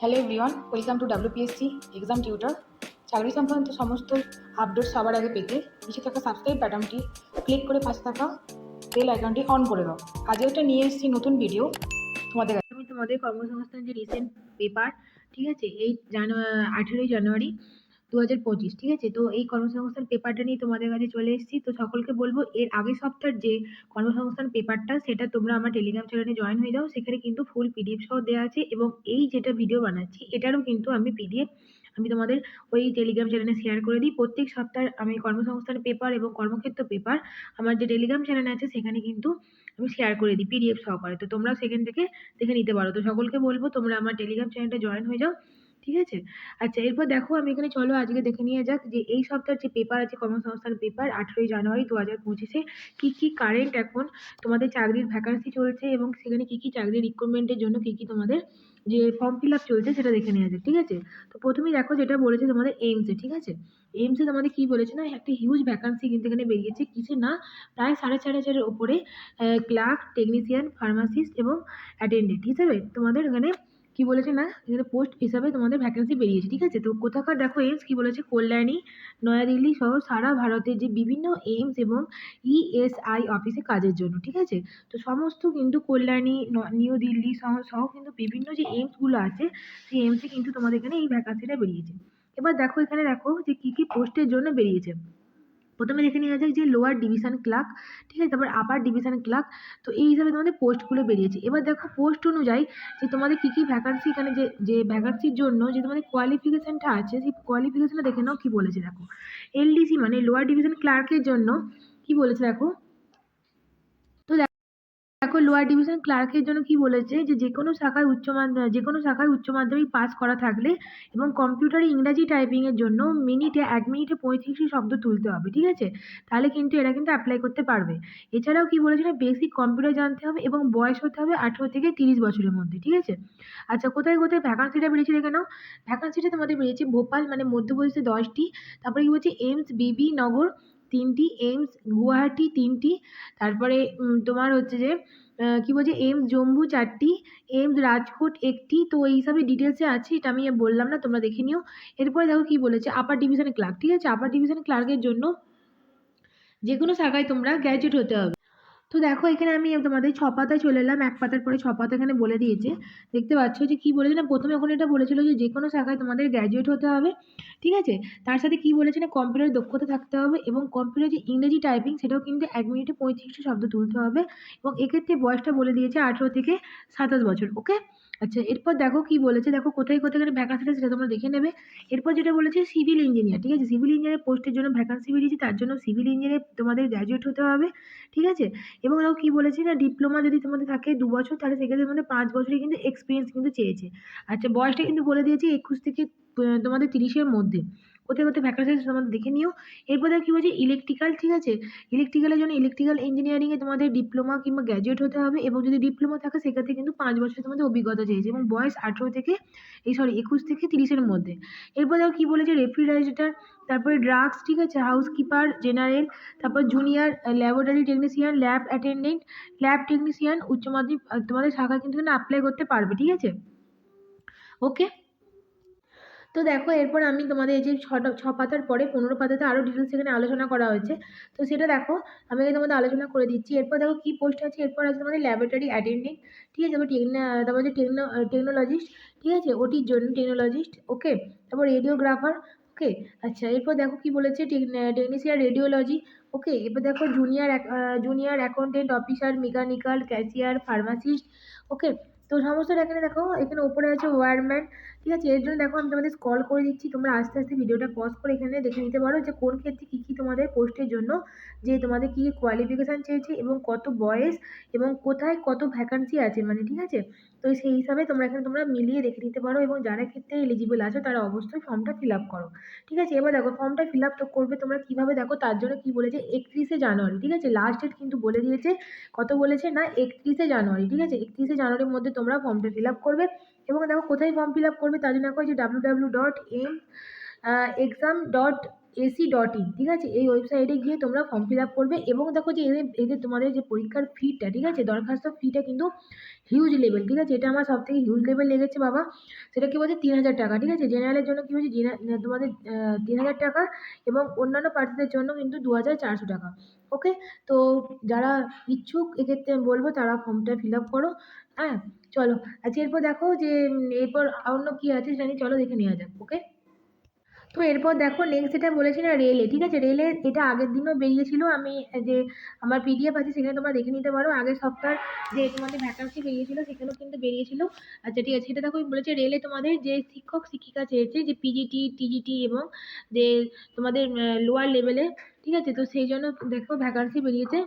Hello everyone, welcome to WPSC exam tutor. চাকরি সংক্রান্ত সমস্ত আপডেট সবার আগে পেতে নিচে থাকা সাবস্ক্রাইব বাটনটি ক্লিক করে পাশে থাকা বেল আইকনটি অন করে দাও। আজকে একটা নিয়ে এসেছি নতুন ভিডিও তোমাদের কাছে। আমি তোমাদের কর্মসংস্থান যে রিসেন্ট পেপার, ঠিক আছে, এই 18ই জানুয়ারি 2025, ঠিক আছে। তো এই কর্মসংস্থান পেপারটা নিয়ে তোমাদের কাছে চলে এসেছি। তো সকলকে বলবো, এর আগের সপ্তাহের যে কর্মসংস্থান পেপারটা, সেটা তোমরা আমার টেলিগ্রাম চ্যানেলে জয়েন হয়ে যাও। সেখানে কিন্তু ফুল পিডিএফ সহ দেওয়া আছে, এবং এই যেটা ভিডিও বানাচ্ছি এটারও কিন্তু আমি পিডিএফ আমি তোমাদের ওই টেলিগ্রাম চ্যানেলে শেয়ার করে দিই। প্রত্যেক সপ্তাহে আমি কর্মসংস্থান পেপার এবং কর্মক্ষেত্র পেপার আমার যে টেলিগ্রাম চ্যানেল আছে সেখানে কিন্তু আমি শেয়ার করে দিই পিডিএফ সহকারে। তো তোমরা সেখান থেকে দেখে নিতে পারো। তো সকলকে বলবো তোমরা আমার টেলিগ্রাম চ্যানেলটা জয়েন হয়ে যাও, ঠিক আছে। আচ্ছা, এরপর দেখো আমি এখানে, চলো আজকে দেখে নিয়ে যাক যে এই সপ্তাহের যে পেপার আছে কর্মসংস্থান পেপার 18ই জানুয়ারি 2025-এ কি কি কারেন্ট এখন তোমাদের চাকরির ভ্যাকান্সি চলছে, এবং সেখানে কি কি চাকরির রিক্রুটমেন্টের জন্য কি কি তোমাদের যে ফর্ম ফিল আপ চলছে সেটা দেখে নেওয়া যাক, ঠিক আছে। তো প্রথমেই দেখো যেটা বলেছে তোমাদের এইমসে, ঠিক আছে। এইমসে তোমাদের কি বলেছে না, একটা হিউজ ভ্যাকান্সি কিন্তু এখানে বেরিয়েছে, কিছু না প্রায় 4,500-এর ওপরে ক্লার্ক, টেকনিশিয়ান, ফার্মাসিস্ট এবং অ্যাটেন্ডেন্ট হিসেবে তোমাদের এখানে কি বলেছে না, এখানে পোস্ট হিসাবে তোমাদের ভ্যাকেন্সি বেরিয়েছে, ঠিক আছে। তো কোথাকার দেখো এইমস কি বলেছে, কল্যাণী, নয়াদিল্লি সহ সারা ভারতের যে বিভিন্ন এইমস এবং ইএসআই অফিসে কাজের জন্য, ঠিক আছে। তো সমস্ত কিন্তু কল্যাণী, নিউ দিল্লি সহ সহ কিন্তু বিভিন্ন যে এইমসগুলো আছে সেই এইমসে কিন্তু তোমাদের এখানে এই ভ্যাকান্সিটা বেরিয়েছে। এবার দেখো এখানে দেখো যে কি কি পোস্টের জন্য বেরিয়েছে। প্রথমে দেখে নেওয়া যাক যে লোয়ার ডিভিশন ক্লার্ক, ঠিক আছে, তারপর আপার ডিভিশন ক্লার্ক। তো এই হিসাবে তোমাদের পোস্টগুলো বেরিয়েছে। এবার দেখো পোস্ট অনুযায়ী যে তোমাদের কি কি ভ্যাকান্সি, এখানে যে যে ভ্যাকান্সির জন্য যে তোমাদের কোয়ালিফিকেশনটা আছে সেই কোয়ালিফিকেশনটা দেখে নাও কি বলেছে দেখো। এলডিসি মানে লোয়ার ডিভিশন ক্লার্কের জন্য কি বলেছে দেখো। তো দেখো লোয়ার ডিভিশন ক্লার্কের জন্য কি বলেছে যে যে কোনো শাখায় উচ্চ মাধ্যমিক পাস করা থাকলে এবং কম্পিউটারে ইংরাজি টাইপিং এর জন্য মিনিটে 1 মিনিটে 35টি শব্দ তুলতে হবে, ঠিক আছে। তাহলে কিন্তু এরা কিন্তু অ্যাপ্লাই করতে পারবে। এছাড়াও কি বলেছে না, বেসিক কম্পিউটার জানতে হবে এবং বয়স হতে হবে 18 থেকে 30 বছরের মধ্যে, ঠিক আছে। আচ্ছা, কোথায় কোথায় ভ্যাকান্সিটা বেরিয়েছে দেখে নাও। ভ্যাকান্সিটা তোমাদের বেরিয়েছে ভোপাল মানে মধ্যপ্রদেশে 10টি, তারপরে কি বলছে এইমস বিবি নগর 3টি, এইমস গুয়াহাটি 3টি, তারপরে তোমার হচ্ছে যে কি বলছে এইমস জম্মু 4টি, এইমস রাজকোট 1টি। তো এই হিসাবে ডিটেলসে আছে, এটা আমি বললাম না, তোমরা দেখে নিও। এরপরে দেখো কি বলেছে আপার ডিভিশন ক্লার্ক, ঠিক আছে। আপার ডিভিশন ক্লার্কের জন্য যে কোনো শাখায় তোমরা গ্র্যাজুয়েট হতে হবে। তো দেখো এখানে আমি তোমাদের 6 পাতায় চলে এলাম, 1 পাতার পরে 6 পাতা এখানে বলে দিয়েছে। দেখতে পাচ্ছ যে কি বলেছে না, প্রথমে ওখানে এটা বলেছিল যে কোনো শাখায় তোমাদের গ্র্যাজুয়েট হতে হবে, ঠিক আছে। তার সাথে কি বলেছে না, কম্পিউটার দক্ষতা থাকতে হবে এবং কম্পিউটার যে ইংরেজি টাইপিং সেটাও কিন্তু 1 মিনিটে 35টি শব্দ তুলতে হবে, এবং এক্ষেত্রে বয়সটা বলে দিয়েছে 18 থেকে 27 বছর, ওকে। আচ্ছা, এরপর দেখো কি বলেছে, দেখো কোথায় কোথায় ভ্যাকান্সিটা সেটা তোমরা দেখে নেবে। এরপর যেটা বলেছে সিভিল ইঞ্জিনিয়ার, ঠিক আছে। সিভিল ইঞ্জিনিয়ার পোস্টের জন্য ভ্যাকান্সি বেরিয়েছে, তার জন্য সিভিল ইঞ্জিনিয়ারে তোমাদের গ্র্যাজুয়েট হতে হবে, ঠিক আছে। এবং দেখো কি বলেছে না, ডিপ্লোমা যদি তোমাদের থাকে 2 বছর, তাহলে সেক্ষেত্রে তোমাদের 5 বছরের কিন্তু এক্সপিরিয়েন্স কিন্তু চেয়েছে। আচ্ছা, বয়সটা কিন্তু বলে দিয়েছে 21 থেকে তোমাদের 30-এর মধ্যে। কোথায় কোথায় ভ্যাকান্সি আছে তোমাদের দেখে নিও। এরপর দেখো কি বলছে ইলেকট্রিক্যাল, ঠিক আছে। ইলেকট্রিক্যালের জন্য ইলেকট্রিক্যাল ইঞ্জিনিয়ারিং এ তোমাদের ডিপ্লোমা কিংবা গ্র্যাজুয়েট হতে হবে, এবং যদি ডিপ্লোমা থাকে সেক্ষেত্রে কিন্তু 5 বছর তোমাদের অভিজ্ঞতা চেয়েছে, এবং বয়স 18 থেকে 21 থেকে 30-এর মধ্যে। এরপর দেখো কি বলেছে রেফ্রিজারেটর, তারপরে ড্রাগস, ঠিক আছে, হাউসকিপার জেনারেল, তারপর junior laboratory technician, lab attendant, lab technician উচ্চ মাধ্যমিক তোমাদের শাখায় কিন্তু এখানে অ্যাপ্লাই করতে পারবে, ঠিক আছে, ওকে। তো দেখো এরপর আমি তোমাদের এই যে 6 পাতার পরে 15 পাতাতে আরো ডিটেলস এখানে আলোচনা করা হয়েছে। তো সেটা দেখো আমি এখানে তোমাদের আলোচনা করে দিচ্ছি। এরপর দেখো কি পোস্ট আছে, এরপর আছে তোমাদের ল্যাবরেটরি অ্যাটেন্ডেন্ট, ঠিক আছে, তারপর যে টেকনোলজিস্ট, ঠিক আছে, ওটির জন্য টেকনোলজিস্ট, ওকে। তারপর রেডিওগ্রাফার, ওকে। আচ্ছা, এরপর দেখো কি বলেছে টেকনিশিয়ান রেডিওলজি, ওকে। এরপর দেখো junior accountant officer, mechanical, cashier, pharmacist, okay. তো সমস্তটা এখানে দেখো, এখানে উপরে আছে ওয়্যারম্যান, ঠিক আছে। এর জন্য দেখো আমি তোমাদের স্ক্রল করে দিচ্ছি, তোমরা আস্তে আস্তে ভিডিওটা পজ করে এখানে দেখে নিতে পারো যে কোন ক্ষেত্রে কী কী তোমাদের পোস্টের জন্য যে তোমাদের কী কী কোয়ালিফিকেশান চেয়েছে এবং কত বয়স এবং কোথায় কত ভ্যাকান্সি আছে, মানে, ঠিক আছে। তো সেই হিসাবে তোমরা মিলিয়ে দেখে নিতে পারো, এবং যারা ক্ষেত্রে এলিজিবল আছো তারা অবশ্যই ফর্মটা ফিল আপ করো, ঠিক আছে। এবার দেখো ফর্মটা ফিল আপ তো করবে তোমরা কীভাবে, দেখো তার জন্য কী বলেছে 31শে জানুয়ারি, ঠিক আছে, লাস্ট ডেট কিন্তু বলে দিয়েছে। কত বলেছে না, 31শে জানুয়ারি, ঠিক আছে। 31শে জানুয়ারির মধ্যে তোমরা ফর্মটা ফিল আপ করবে, এবং দেখো কোথায় ফর্ম ফিল আপ করবে তার জন্য দেখো যে www.exam. ac.in, ঠিক আছে? এই ওয়েবসাইটে গিয়ে তোমরা ফর্ম ফিল আপ করবে এবং দেখো যে এদের তোমাদের যে পরীক্ষার ফিটা, ঠিক আছে, দরখাস্ত ফিটা কিন্তু হিউজ লেভেল, ঠিক আছে? এটা আমার সব থেকে হিউজ লেভেল লেগেছে বাবা। সেটা কি বলছে 3,000 টাকা, ঠিক আছে? জেনারেলের জন্য কি বলছে তোমাদের 3,000 টাকা এবং অন্যান্য প্রার্থীদের জন্য কিন্তু 2,400 টাকা। ওকে, তো যারা ইচ্ছুক এক্ষেত্রে আমি বলবো তারা ফর্মটা ফিল আপ করো। হ্যাঁ, চলো। আচ্ছা, এরপর দেখো যে এরপর অন্য কি আছে জানি, চলো দেখে নেওয়া যাক। ওকে, তো এরপর দেখো নেক্সট যেটা বলেছি না, রেলে, ঠিক আছে? রেলে এটা আগের দিনও বেরিয়েছিল, আমি যে আমার পিডিএফ আছে সেখানে তোমরা দেখে নিতে পারো। আগের সপ্তাহ যে তোমাদের ভ্যাকান্সি বেরিয়েছিল সেখানেও কিন্তু বেরিয়েছিল। আচ্ছা, ঠিক আছে, সেটা দেখো বলেছে রেলে তোমাদের যে শিক্ষক শিক্ষিকা চেয়েছে যে পিজিটি টিজিটি এবং যে তোমাদের লোয়ার লেভেলে, ঠিক আছে? তো সেই জন্য দেখো ভ্যাকান্সি বেরিয়েছে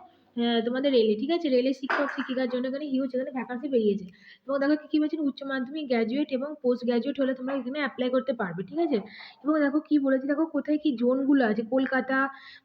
তোমাদের রেলে, ঠিক আছে? রেলের শিক্ষক শিক্ষিকার জন্য এখানে হিউজ এখানে ভ্যাকান্সি বেরিয়েছে। এবং দেখো কি কি বলছেন, উচ্চ মাধ্যমিক গ্র্যাজুয়েট এবং পোস্ট গ্র্যাজুয়েট হলে তোমরা এখানে অ্যাপ্লাই করতে পারবে, ঠিক আছে? এবং দেখো কি বলেছে, দেখো কোথায় কি জোনগুলো আছে, কলকাতা,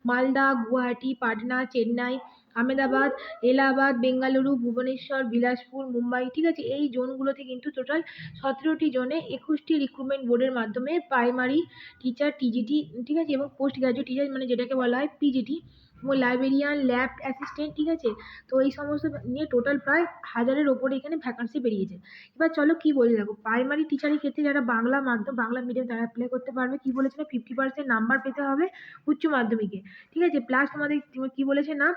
মালদা, গুয়াহাটি, পাটনা, চেন্নাই, আহমেদাবাদ, এলাহাবাদ, বেঙ্গালুরু, ভুবনেশ্বর, বিলাসপুর, মুম্বাই, ঠিক আছে? এই জোনগুলোতে কিন্তু টোটাল 17টি জোনে 21টি রিক্রুটমেন্ট বোর্ডের মাধ্যমে প্রাইমারি টিচার টিজিটি, ঠিক আছে, এবং পোস্ট গ্রাজুয়েট টিচার মানে যেটাকে বলা হয় পিজিটি এবং লাইব্রেরিয়ান, ল্যাব অ্যাসিস্ট্যান্ট, ঠিক আছে? তো এই সমস্ত নিয়ে টোটাল প্রায় 1000-এর ওপরে এখানে ভ্যাকান্সি বেরিয়েছে। এবার চলো কি বলে, দেখো প্রাইমারি টিচারের ক্ষেত্রে যারা বাংলা মাধ্যম বাংলা মিডিয়াম তারা অ্যাপ্লাই করতে পারবে। কি বলেছে না, 50% নাম্বার পেতে হবে উচ্চ মাধ্যমিকে, ঠিক আছে? প্লাস তোমাদের কি বলেছে না,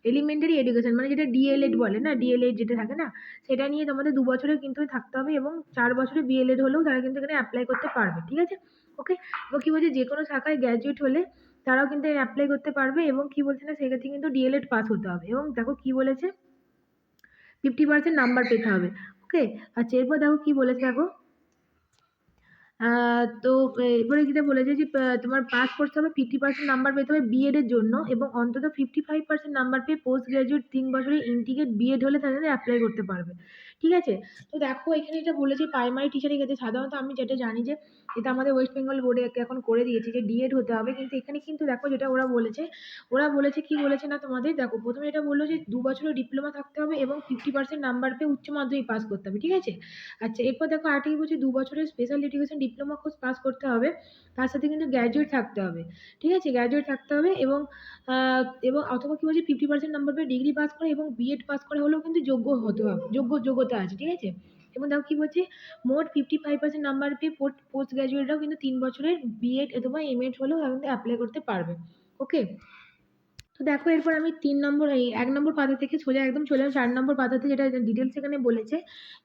এলিমেন্টারি এডুকেশন মানে যেটা ডিএলএড বলে না, ডিএলএড যেটা থাকে না, সেটা নিয়ে তোমাদের 2 বছরের কিন্তু থাকতে হবে এবং 4 বছরের বিএলএড হলেও তারা কিন্তু এখানে অ্যাপ্লাই করতে পারবে, ঠিক আছে? ওকে, এবং কি বলছে যে কোনো শাখায় গ্র্যাজুয়েট হলে তারাও কিন্তু অ্যাপ্লাই করতে পারবে এবং কি বলছে না সেক্ষেত্রে কিন্তু ডিএলএড পাস হতে হবে এবং দেখো কি বলেছে 50% নাম্বার পেতে হবে। ওকে, আচ্ছা, এরপর দেখো কি বলেছে, দেখো তো এরপরে যেটা বলেছে যে তোমার পাস করতে হবে, 50% নাম্বার পেতে হবে বিএড এর জন্য এবং অন্তত 55% নাম্বার পেয়ে পোস্ট গ্রাজুয়েট 3 বছরের ইন্টিগ্রেট বিএড হলে তাদের অ্যাপ্লাই করতে পারবে, ঠিক আছে? তো দেখো এখানে এটা বলেছে প্রাইমারি টিচারের ক্ষেত্রে সাধারণত আমি যেটা জানি যে এটা আমাদের ওয়েস্ট বেঙ্গল বোর্ডে এখন করে দিয়েছে যে ডিএড হতে হবে, কিন্তু এখানে কিন্তু দেখো যেটা ওরা বলেছে কি বলেছে না, তোমাদের দেখো প্রথমে এটা বললো যে 2 বছরের ডিপ্লোমা থাকতে হবে এবং 50% নাম্বার পেয়ে উচ্চ মাধ্যমিক পাস করতে হবে, ঠিক আছে? আচ্ছা, এরপর দেখো আরেকটা কি বলছে, 2 বছরের special education diploma course pass করতে হবে, তার সাথে কিন্তু গ্র্যাজুয়েট থাকতে হবে, ঠিক আছে? গ্র্যাজুয়েট থাকতে হবে এবং এবং অথবা কি বলছে 50% নাম্বার পেয়ে ডিগ্রি পাস করে এবং বিএড পাস করে হলেও কিন্তু যোগ্য হতে হবে, যোগ্যতা আছে, ঠিক আছে? এবং দেখো কি বলছে, মোট 55% নাম্বার পেয়ে পোস্ট গ্র্যাজুয়েটরাও কিন্তু 3 বছরের বিএড অথবা এমএড হলেও কিন্তু অ্যাপ্লাই করতে পারবে। ওকে, তো দেখো এরপর আমি 3 নম্বর 1 নম্বর পাতা থেকে সোজা একদম চলে এলাম 4 নম্বর পাতাতে, যেটা ডিটেলস এখানে বলেছে।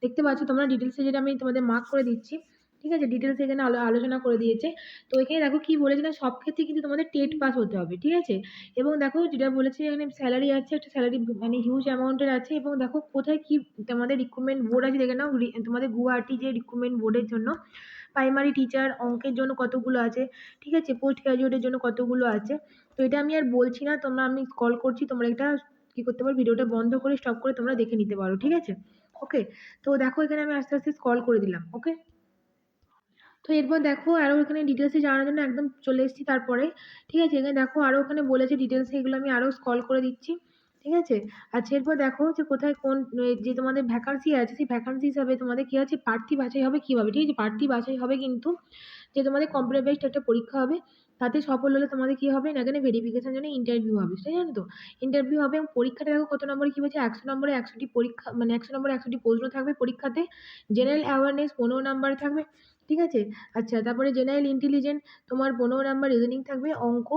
দেখতে পাচ্ছ তোমরা ডিটেলসে, যেটা আমি তোমাদের মার্ক করে দিচ্ছি, ঠিক আছে? ডিটেলস এখানে আলোচনা করে দিয়েছে। তো এখানে দেখো কি বলেছে না, সব ক্ষেত্রে কিন্তু তোমাদের টেট পাস হতে হবে, ঠিক আছে? এবং দেখো যেটা বলেছে এখানে স্যালারি আছে, একটা স্যালারি মানে হিউজ অ্যামাউন্টের আছে এবং দেখো কোথায় কি তোমাদের রিক্রুটমেন্ট বোর্ড আছে দেখে নাও। তোমাদের গুয়াহাটি যে রিক্রুটমেন্ট বোর্ডের জন্য প্রাইমারি টিচার অঙ্কের জন্য কতগুলো আছে, ঠিক আছে? পোস্ট গ্রাজুয়েটের জন্য কতগুলো আছে। তো এটা আমি আর বলছি না, তোমরা আমি কল করছি, তোমরা এটা কি করতে পারো, ভিডিওটা বন্ধ করে স্টপ করে তোমরা দেখে নিতে পারো, ঠিক আছে? ওকে, তো দেখো এখানে আমি আস্তে আস্তে স্ক্রল করে দিলাম। ওকে, তো এরপর দেখো আরো এখানে ডিটেলসে জানার জন্য একদম চলে এসেছি তারপরে, ঠিক আছে? এখানে দেখো আরো ওখানে বলেছে ডিটেলস, এগুলো আমি আরো স্ক্রল করে দিচ্ছি, ঠিক আছে? আচ্ছা, এরপর দেখো যে কোথায় কোন যে তোমাদের ভ্যাকান্সি আছে সেই ভ্যাকান্সি হিসাবে তোমাদের কি আছে, প্রার্থী বাছাই হবে কিভাবে, ঠিক আছে? প্রার্থী বাছাই হবে কিন্তু যে তোমাদের কম্পিউটার বেসড একটা পরীক্ষা হবে, তাতে সফল হলে তোমাদের কি হবে না, এখানে ভেরিফিকেশন জন্য ইন্টারভিউ হবে, তাই জানো তো? ইন্টারভিউ হবে এবং পরীক্ষাটা দেখো কত নম্বরে কি বলছে, 100 নম্বরে 100টি পরীক্ষা মানে 100 নম্বরে 100টি প্রশ্ন থাকবে পরীক্ষাতে। জেনারেল অ্যাওয়ারনেস 15 নম্বরে থাকবে, ঠিক আছে? আচ্ছা, তারপরে জেনারেল ইন্টেলিজেন্স তোমার 15 নম্বর, রিজনিং থাকবে, অঙ্ক,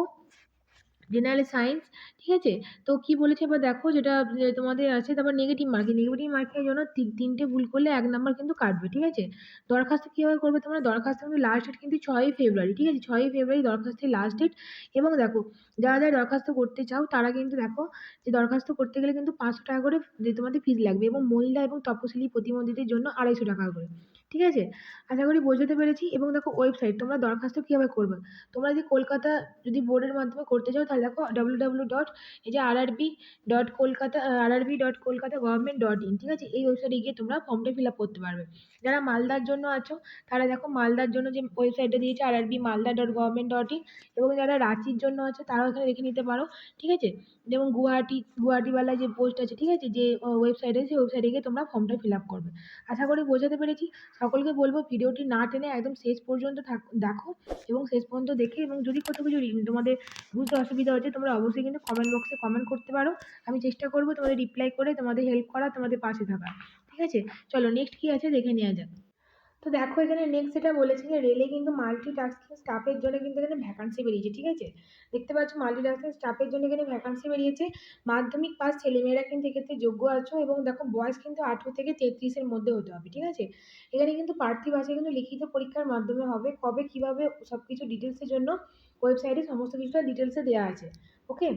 জেনারেল সায়েন্স, ঠিক আছে? তো কি বলেছে এবার দেখো যেটা তোমাদের আছে, তারপর নেগেটিভ মার্কের জন্য তিনটে ভুল করলে 1 নম্বর কিন্তু কাটবে, ঠিক আছে? দরখাস্ত কিভাবে করবে তোমরা, দরখাস্ত কিন্তু লাস্ট ডেট কিন্তু 6ই ফেব্রুয়ারি, ঠিক আছে? 6ই ফেব্রুয়ারি দরখাস্তের লাস্ট ডেট। এবং দেখো যারা যারা দরখাস্ত করতে চাও তারা কিন্তু দেখো যে দরখাস্ত করতে গেলে কিন্তু 500 টাকা করে যে তোমাদের ফিস লাগবে এবং মহিলা এবং তপশিলি প্রতিবন্ধীদের জন্য 250 টাকা করে, ঠিক আছে? আশা করি বোঝাতে পেরেছি। এবং দেখো ওয়েবসাইট, তোমরা দরখাস্ত কিভাবে করবে, তোমরা যদি কলকাতা যদি বোর্ডের মাধ্যমে করতে চাও তাহলে দেখো www ডট এই যে rrb.kolkata ঠিক আছে? এই ওয়েবসাইটে গিয়ে তোমরা ফর্মটা ফিল আপ করতে পারবে। যারা মালদার জন্য আছো তারা দেখো মালদার জন্য যে ওয়েবসাইটটা দিয়েছে rrbmalda.government.in, এবং যারা রাঁচির জন্য আছে তারাও এখানে দেখে নিতে পারো, ঠিক আছে? যেমন গুয়াহাটিওয়ালা যে পোস্ট আছে, ঠিক আছে, যে ওয়েবসাইটে সেই ওয়েবসাইটে গিয়ে তোমরা ফর্মটা ফিল আপ করবে। আশা করি বোঝাতে পেরেছি। সকলকে বলবো ভিডিওটি না টেনে একদম শেষ পর্যন্ত দেখো, এবং শেষ পর্যন্ত দেখে এবং যদি কোথাও কিছু তোমাদের বুঝতে অসুবিধা হচ্ছে তোমরা অবশ্যই কিন্তু কমেন্ট বক্সে কমেন্ট করতে পারো। আমি চেষ্টা করবো তোমাদের রিপ্লাই করে তোমাদের হেল্প করা, তোমাদের পাশে থাকা। ঠিক আছে, চলো নেক্সট কি আছে দেখে নেওয়া যাক। তো দেখো এখানে নেক্সট যেটা বলেছে যে রেলে কিন্তু মাল্টিটাস্কিং স্টাফের জন্য কিন্তু এখানে ভ্যাকান্সি বেরিয়েছে। ঠিক আছে, দেখতে পাচ্ছ মাল্টিটাস্কিং স্টাফের জন্য এখানে ভ্যাকান্সি বেরিয়েছে। মাধ্যমিক পাস ছেলেমেয়েরা কিন্তু এক্ষেত্রে যোগ্য আছো, এবং দেখো বয়স কিন্তু 18 থেকে 33-এর মধ্যে হতে হবে। ঠিক আছে, এখানে কিন্তু প্রার্থী বাছাই কিন্তু লিখিত পরীক্ষার মাধ্যমে হবে। কবে কিভাবে সবকিছু ডিটেলসের জন্য ওয়েবসাইটে সমস্ত কিছুটা ডিটেলসে দেওয়া আছে। ওকে,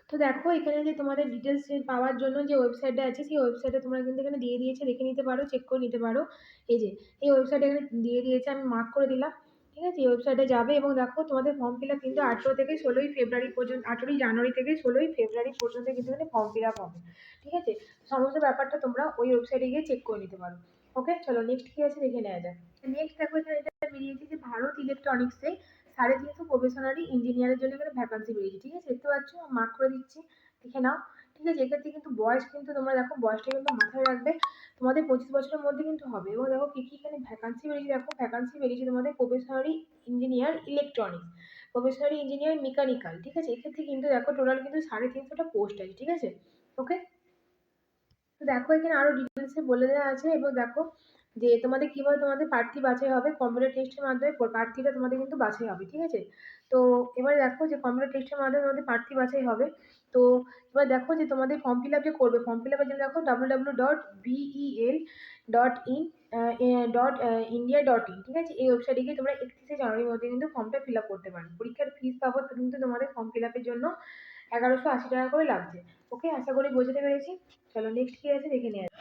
তো দেখো এখানে যে তোমাদের ডিটেলস পাওয়ার জন্য যে ওয়েবসাইটটা আছে সেই ওয়েবসাইটে তোমরা কিন্তু এখানে দিয়ে দিয়েছে, দেখে নিতে পারো, চেক করে নিতে পারো। এই যে এই ওয়েবসাইটে এখানে দিয়ে দিয়েছে, আমি মার্ক করে দিলাম। ঠিক আছে, এই ওয়েবসাইটে যাবে এবং দেখো তোমাদের ফর্ম ফিল আপ কিন্তু 18 থেকে 16ই ফেব্রুয়ারি পর্যন্ত, 18ই জানুয়ারি থেকে 16ই ফেব্রুয়ারি পর্যন্ত কিন্তু এখানে ফর্ম ফিল আপ হবে। ঠিক আছে, সমস্ত ব্যাপারটা তোমরা ওই ওয়েবসাইটে গিয়ে চেক করে নিতে পারো। ওকে, চলো নেক্সট কি আছে দেখে নেওয়া যাক। নেক্সট দেখো এখানে এটা বেরিয়েছে যে ভারত ইলেকট্রনিক্সে 350 প্রফেশনারি ইঞ্জিনিয়ারের জন্য এখানে ভ্যাকান্সি বেরিয়েছে। ঠিক আছে, দেখতে পাচ্ছ, মার্ক করে দিচ্ছি, দেখে নাও। ঠিক আছে, এক্ষেত্রে কিন্তু বয়স কিন্তু তোমরা দেখো বয়সটা কিন্তু মাথায় রাখবে, তোমাদের 25 বছরের মধ্যে কিন্তু হবে। এবং দেখো কি কি এখানে ভ্যাকান্সি বেরিয়েছে, দেখো ভ্যাকান্সি বেরিয়েছে তোমাদের probationary engineer electronics, probationary engineer mechanical. ঠিক আছে, এক্ষেত্রে কিন্তু দেখো টোটাল কিন্তু 350টা পোস্ট আছে। ঠিক আছে, ওকে, তো দেখো এখানে আরো ডিটেলসে বলে দেওয়া আছে। এবং দেখো যে তোমাদের কিভাবে তোমাদের প্রার্থী বাছাই হবে, কম্পিউটার টেস্টের মাধ্যমে প্রার্থীটা তোমাদের কিন্তু বাছাই হবে। ঠিক আছে, তো এবার দেখো যে কম্পিউটার টেস্টের মাধ্যমে তোমাদের প্রার্থী বাছাই হবে। তো এবার দেখো যে তোমাদের ফর্ম ফিল আপ যে করবে, ফর্ম ফিল আপের জন্য দেখো www.bel.in.india.in। ঠিক আছে, এই ওয়েবসাইটে গিয়ে তোমরা 31শে জানুয়ারির মধ্যে কিন্তু ফর্মটা ফিল আপ করতে পারো। পরীক্ষার ফিস বাবদ কিন্তু তোমাদের ফর্ম ফিল আপের জন্য 1180 টাকা করে লাগছে। ওকে, আশা করি বোঝাতে পেরেছি। চলো নেক্সট কি আছে দেখে নেওয়া যাক।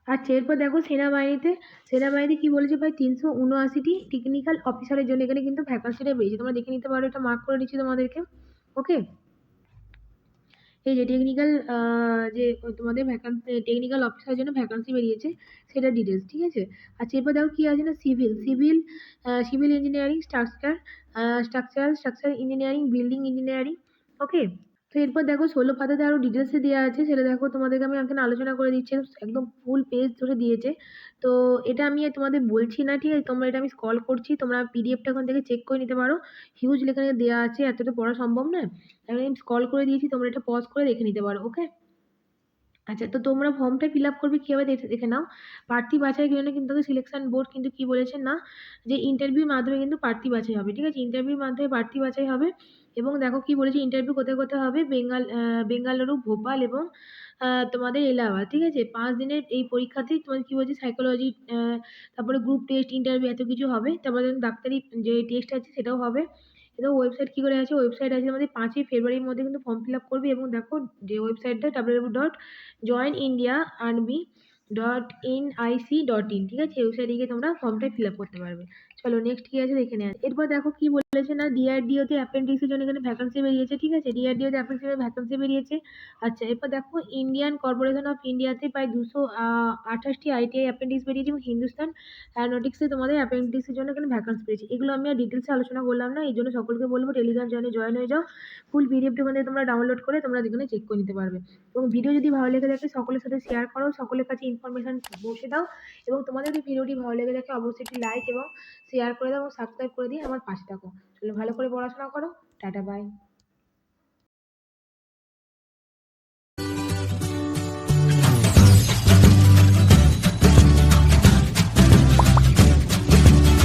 আচ্ছা, এরপর দেখো সেনাবাহিনীতে কি বলেছে, ভাই 379টি টেকনিক্যাল অফিসারের জন্য এখানে কিন্তু ভ্যাকান্সিটা বেরিয়েছে, তোমরা দেখে নিতে পারো, এটা মার্ক করে দিচ্ছি তোমাদেরকে। ওকে, এই যে টেকনিক্যাল যে তোমাদের ভ্যাকান্সি টেকনিক্যাল অফিসারের জন্য ভ্যাকান্সি বেরিয়েছে সেটা ডিটেলস। ঠিক আছে, আচ্ছা এরপর দেখো কি আছে না, civil engineering, structural engineering, building engineering. Okay, তো এরপর দেখো 16 পাতাতে আরো ডিটেলসে দেওয়া আছে, সেটা দেখো তোমাদেরকে আমি এখানে আলোচনা করে দিচ্ছি, একদম ফুল পেজ ধরে দিয়েছে। তো এটা আমি তোমাদের বলছি না, ঠিক আছে, তোমরা এটা আমি স্ক্রল করছি, তোমরা পিডিএফটা ওখান থেকে চেক করে নিতে পারো। হিউজ লেখা দেওয়া আছে, এতটা পড়া সম্ভব নয়, আমি স্ক্রল করে দিয়েছি, তোমরা এটা পজ করে দেখে নিতে পারো। ওকে, আচ্ছা, তো তোমরা ফর্মটা ফিল আপ করবে কিভাবে দেখে নাও। প্রার্থী বাছাইয়ের জন্য কিন্তু সিলেকশন বোর্ড কিন্তু কি বলেছে না, যে ইন্টারভিউর মাধ্যমে কিন্তু প্রার্থী বাছাই হবে। ঠিক আছে, ইন্টারভিউর মাধ্যমে প্রার্থী বাছাই হবে। এবং দেখো কি বলেছে, ইন্টারভিউ কোথায় কোথায় হবে, বেঙ্গালুরু, ভোপাল এবং তোমাদের এলাহাবাদ। ঠিক আছে, 5 দিনের এই পরীক্ষাতেই তোমাদের কি বলছে সাইকোলজি, তারপরে গ্রুপ টেস্ট, ইন্টারভিউ এত কিছু হবে, তারপরে ডাক্তারি যে টেস্ট আছে সেটাও হবে। এবং ওয়েবসাইট কি করে আছে, ওয়েবসাইট আছে আমাদের 5ই ফেব্রুয়ারির মধ্যে কিন্তু ফর্ম ফিল আপ করবে। এবং দেখো যে ওয়েবসাইটটা www.joinindia.nic.in। ঠিক আছে, এই ওয়েবসাইটে গিয়ে তোমরা ফর্মটা ফিল আপ করতে পারবে। চলো নেক্সট কি আছে দেখে নেওয়া। এরপর দেখো কি বলেছে না, ডিআরডিও তে অ্যাপ্রেন্টিসের জন্য এখানে ভ্যাকান্সি বেরিয়েছে। ঠিক আছে, ডিআরডিও তে অ্যাপ্রেন্টিসের ভ্যাকান্সি বেরিয়েছে। আচ্ছা, এরপর দেখো ইন্ডিয়ান কর্পোরেশন অফ ইন্ডিয়াতে প্রায় 228টি আইটিআই অ্যাপ্রেন্টিস বেরিয়েছে। এবং হিন্দুস্তান অ্যারোনটিক্সে তোমাদের অ্যাপ্রেন্টিসের জন্য এখানে ভ্যাকান্সি পেয়েছে। এগুলো আমি আর ডিটেলসে আলোচনা করলাম না, এই জন্য সকলকে বলবো টেলিগ্রাম চ্যানেলে জয়েন হয়ে যাও। ফুল পিডিএফটা ওখানে তোমরা ডাউনলোড করে তোমরা এখানে চেক করে নিতে পারবে। এবং ভিডিও যদি ভালো লেগে থাকে সকলের সাথে শেয়ার করো, সকলের কাছে ইনফরমেশন পৌঁছে দাও। এবং তোমাদের যদি ভিডিওটি ভালো লেগে থাকে অবশ্যই একটি লাইক এবং শেয়ার করে দাও এবং সাবস্ক্রাইব করে দিয়ে আমার পাশে থাকো। চলো ভালো করে পড়াশোনা করো, টাটা বাই।